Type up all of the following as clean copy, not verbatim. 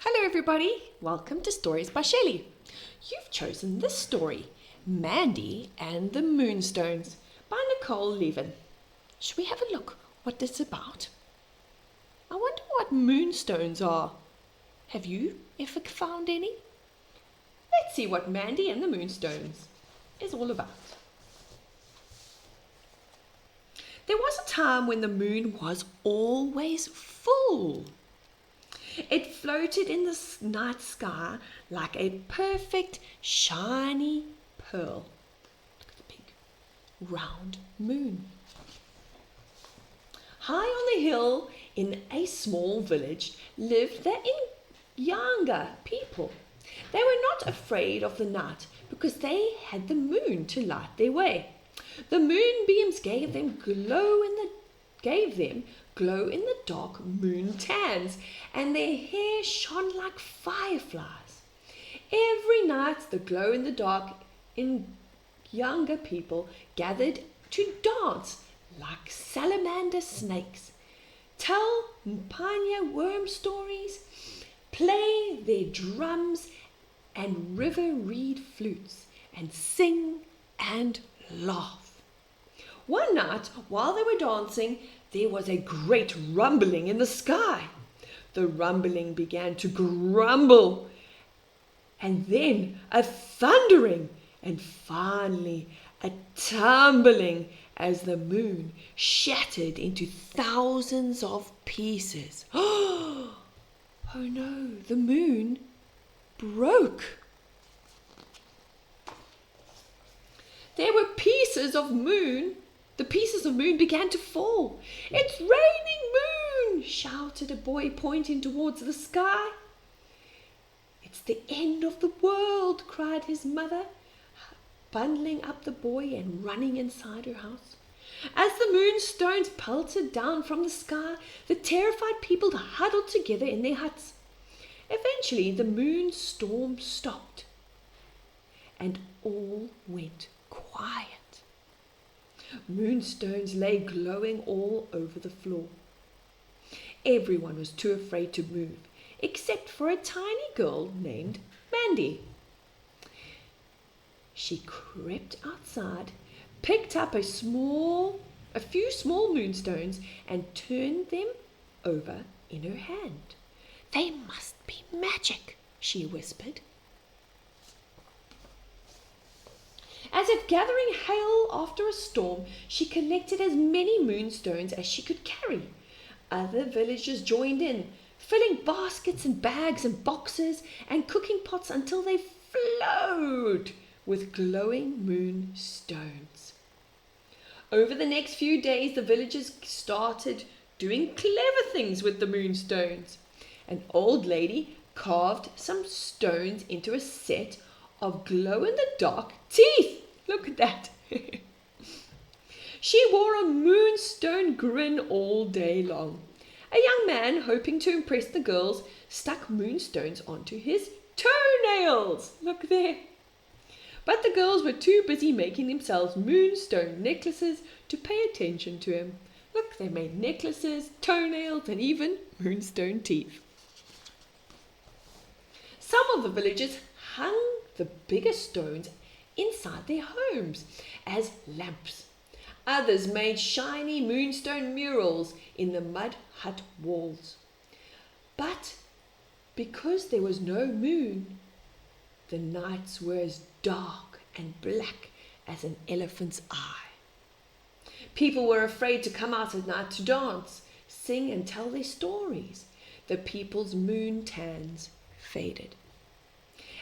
Hello everybody, welcome to Stories by Shelley. You've chosen this story, Mandy and the Moonstones by Nicole Levin. Should we have a look what this is about? I wonder what moonstones are. Have you ever found any? Let's see what Mandy and the Moonstones is all about. There was a time when the moon was always full. It floated in the night sky like a perfect, shiny pearl. Look at the big, round moon. High on the hill in a small village lived the younger people. They were not afraid of the night because they had the moon to light their way. The moonbeams gave them glow in the dark moon tans, and their hair shone like fireflies. Every night the glow in the dark younger people gathered to dance like salamander snakes, tell pioneer worm stories, play their drums and river reed flutes, and sing and laugh. One night, while they were dancing, there was a great rumbling in the sky. The rumbling began to grumble, and then a thundering, and finally a tumbling as the moon shattered into thousands of pieces. Oh no, the moon broke. There were pieces of moon. The pieces of moon began to fall. "It's raining moon!" shouted a boy pointing towards the sky. "It's the end of the world!" cried his mother, bundling up the boy and running inside her house. As the moonstones pelted down from the sky, the terrified people huddled together in their huts. Eventually, the moon storm stopped, and all went quiet. Moonstones lay glowing all over the floor. Everyone was too afraid to move, except for a tiny girl named Mandi. She crept outside, picked up a few small moonstones, and turned them over in her hand. "They must be magic," she whispered. As if gathering hail after a storm, she collected as many moonstones as she could carry. Other villagers joined in, filling baskets and bags and boxes and cooking pots until they flowed with glowing moonstones. Over the next few days, the villagers started doing clever things with the moonstones. An old lady carved some stones into a set of glow-in-the-dark teeth. Look at that. She wore a moonstone grin all day long. A young man, hoping to impress the girls, stuck moonstones onto his toenails. Look there. But the girls were too busy making themselves moonstone necklaces to pay attention to him. Look, they made necklaces, toenails, and even moonstone teeth. Some of the villagers hung the bigger stones inside their homes as lamps. Others made shiny moonstone murals in the mud hut walls. But because there was no moon, the nights were as dark and black as an elephant's eye. People were afraid to come out at night to dance, sing, and tell their stories. The people's moon tans faded.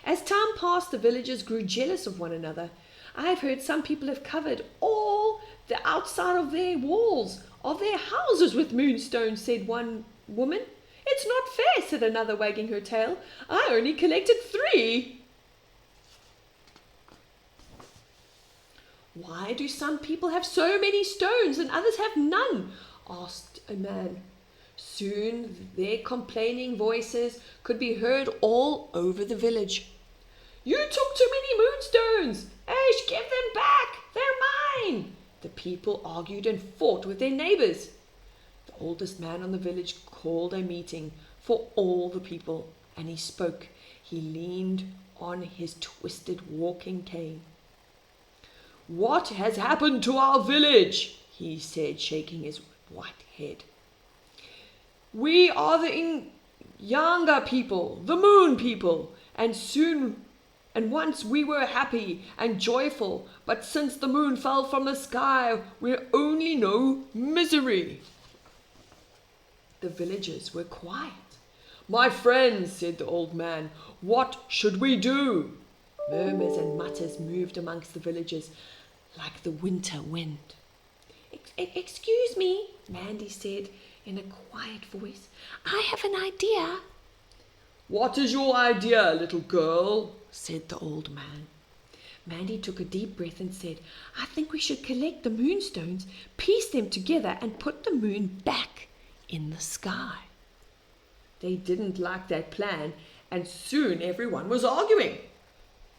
As time passed, the villagers grew jealous of one another. I have heard some people have covered all the outside of their walls of their houses with moonstones, said one woman. "It's not fair," said another, wagging her tail. "I only collected 3. "Why do some people have so many stones and others have none?" asked a man. Soon their complaining voices could be heard all over the village. "You took too many moonstones! Ash, give them back! They're mine!" The people argued and fought with their neighbors. The oldest man on the village called a meeting. for all the people, and he spoke. He leaned on his twisted walking cane. "What has happened to our village?" he said, shaking his white head. "We are the younger people, the moon people, and once we were happy and joyful, but since the moon fell from the sky, we only know misery." The villagers were quiet. "My friends," said the old man, "what should we do?" Murmurs and mutters moved amongst the villagers like the winter wind. Excuse me," Mandi said in a quiet voice. "I have an idea." "What is your idea, little girl?" said the old man. Mandi took a deep breath and said, "I think we should collect the moonstones, piece them together, and put the moon back in the sky." They didn't like that plan, and soon everyone was arguing.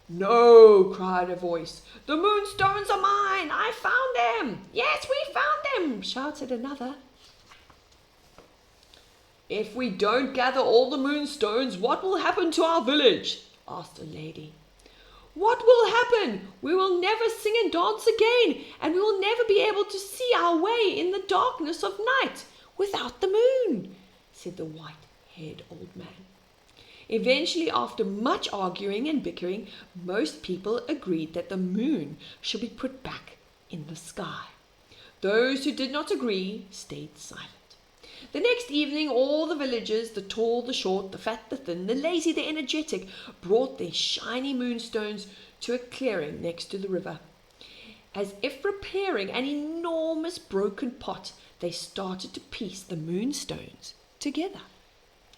"No," cried a voice. "The moonstones are mine. I found them." "Yes, we found them," shouted another. "If we don't gather all the moonstones, what will happen to our village?" asked a lady. "What will happen? We will never sing and dance again, and we will never be able to see our way in the darkness of night without the moon," said the white-haired old man. Eventually, after much arguing and bickering, most people agreed that the moon should be put back in the sky. Those who did not agree stayed silent. The next evening, all the villagers, the tall, the short, the fat, the thin, the lazy, the energetic, brought their shiny moonstones to a clearing next to the river. As if repairing an enormous broken pot, they started to piece the moonstones together.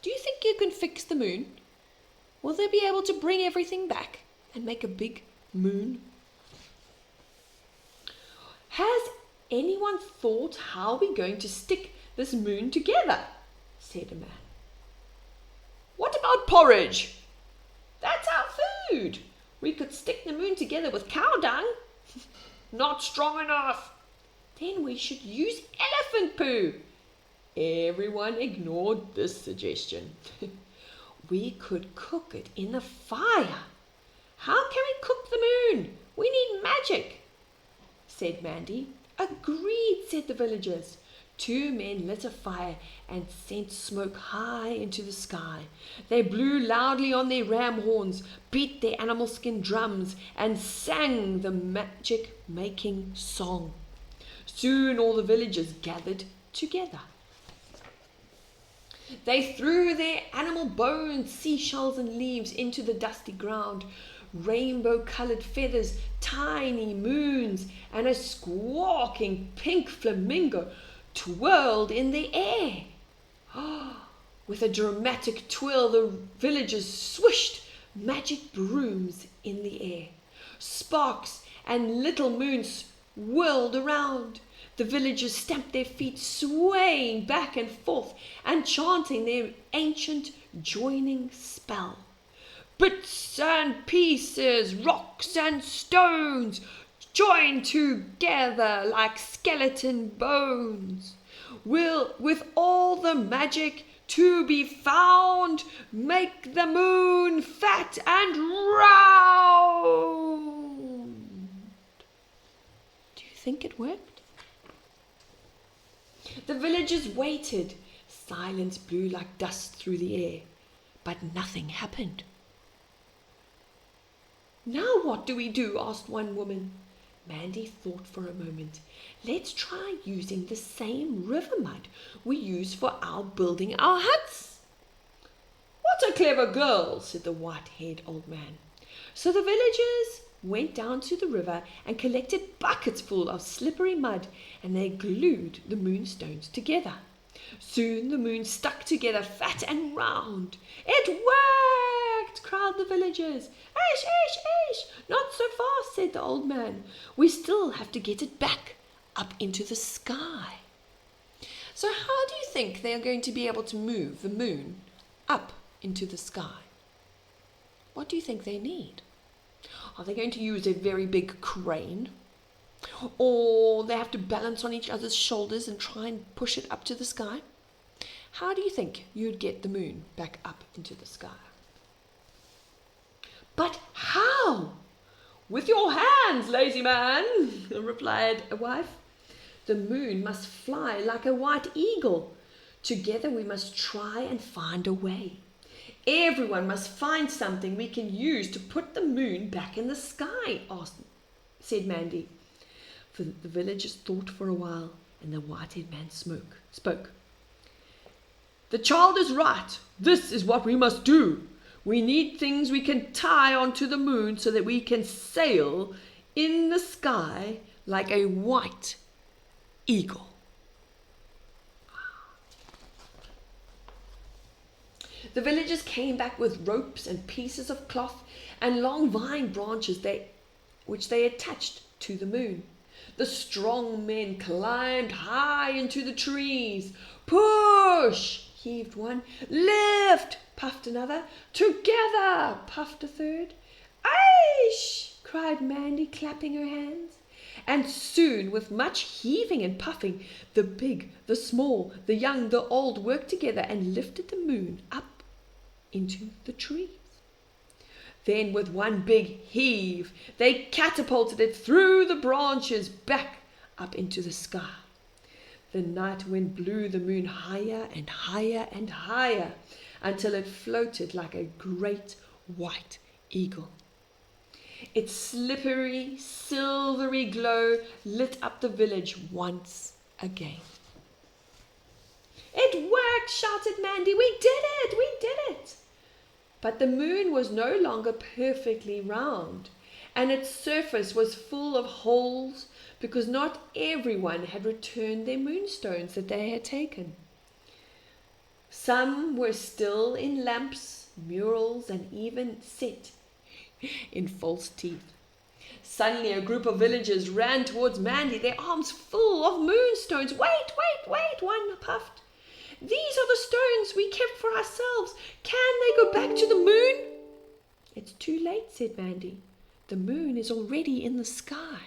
Do you think you can fix the moon? Will they be able to bring everything back and make a big moon? "Has anyone thought how we're going to stick this moon together?" said a man. "What about porridge?" "That's our food. We could stick the moon together with cow dung." "Not strong enough." "Then we should use elephant poo." Everyone ignored this suggestion. "We could cook it in the fire." "How can we cook the moon? We need magic," said Mandi. "Agreed," said the villagers. Two men lit a fire and sent smoke high into the sky. They blew loudly on their ram horns, beat their animal skin drums, and sang the magic-making song. Soon all the villagers gathered together. They threw their animal bones, seashells, and leaves into the dusty ground. Rainbow-colored feathers, tiny moons, and a squawking pink flamingo twirled in the air. With a dramatic twirl, the villagers swished magic brooms in the air. Sparks and little moons whirled around. The villagers stamped their feet, swaying back and forth and chanting their ancient joining spell. Bits and pieces, rocks and stones, join together like skeleton bones. With all the magic to be found, make the moon fat and round. Do you think it worked? The villagers waited. Silence blew like dust through the air, but nothing happened. "Now what do we do?" asked one woman. Mandi thought for a moment. "Let's try using the same river mud we use for building our huts." "What a clever girl," said the white-haired old man. So the villagers went down to the river and collected buckets full of slippery mud, and they glued the moonstones together. Soon the moon stuck together fat and round. "It worked!" cried the villagers. "Ish, ish, ish! Not so fast," said the old man. "We still have to get it back up into the sky." So how do you think they are going to be able to move the moon up into the sky? What do you think they need? Are they going to use a very big crane? Or they have to balance on each other's shoulders and try and push it up to the sky? How do you think you'd get the moon back up into the sky? But how? With your hands, lazy man, replied a wife. The moon must fly like a white eagle. Together we must try and find a way. Everyone must find something we can use to put the moon back in the sky, said Mandi. For the villagers thought for a while, and the white-haired man spoke. The child is right. This is what we must do. We need things we can tie onto the moon so that we can sail in the sky like a white eagle. The villagers came back with ropes and pieces of cloth and long vine branches which they attached to the moon. The strong men climbed high into the trees. Push, heaved one. Lift, puffed another. Together, puffed a third. Aish, cried Mandi, clapping her hands. And soon, with much heaving and puffing, the big, the small, the young, the old worked together and lifted the moon up into the trees. Then, with one big heave, they catapulted it through the branches back up into the sky. The night wind blew the moon higher and higher and higher until it floated like a great white eagle. Its slippery, silvery glow lit up the village once again. It worked, shouted Mandi. We did it, we did it. But the moon was no longer perfectly round, and its surface was full of holes because not everyone had returned their moonstones that they had taken. Some were still in lamps, murals, and even set in false teeth. Suddenly a group of villagers ran towards Mandi, their arms full of moonstones. Wait, one puffed. These are the stones we kept for ourselves. Can they go back to the moon? It's too late, said Mandi. The moon is already in the sky.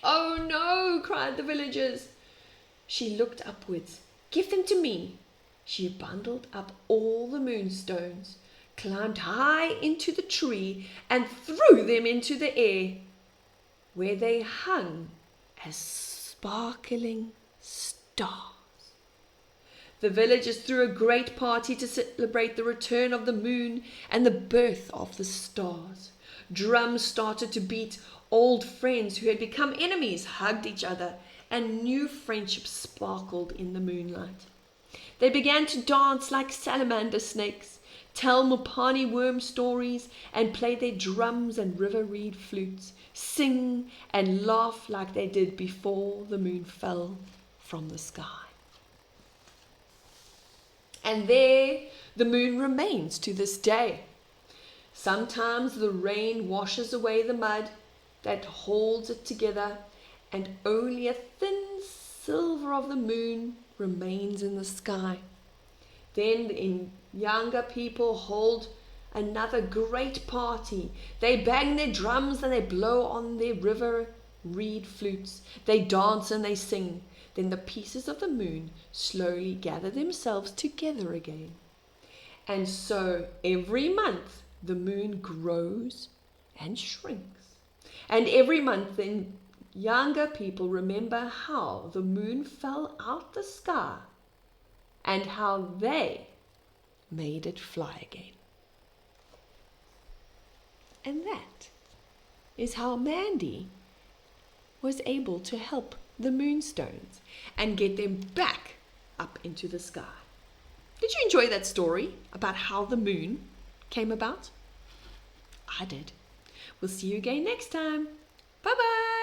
Oh no, cried the villagers. She looked upwards. Give them to me. She bundled up all the moonstones, climbed high into the tree, and threw them into the air, where they hung as sparkling stars. The villagers threw a great party to celebrate the return of the moon and the birth of the stars. Drums started to beat. Old friends who had become enemies hugged each other, and new friendships sparkled in the moonlight. They began to dance like salamander snakes, tell Mopani worm stories, and play their drums and river reed flutes, sing and laugh like they did before the moon fell from the sky. And there the moon remains to this day. Sometimes the rain washes away the mud that holds it together, and only a thin silver of the moon remains in the sky. Then younger people hold another great party. They bang their drums and they blow on their river reed flutes. They dance and they sing. Then the pieces of the moon slowly gather themselves together again. And so every month the moon grows and shrinks. And every month then younger people remember how the moon fell out the sky and how they made it fly again. And that is how Mandi was able to help the Moonstones and get them back up into the sky. Did you enjoy that story about how the moon came about? I did. We'll see you again next time. Bye-bye.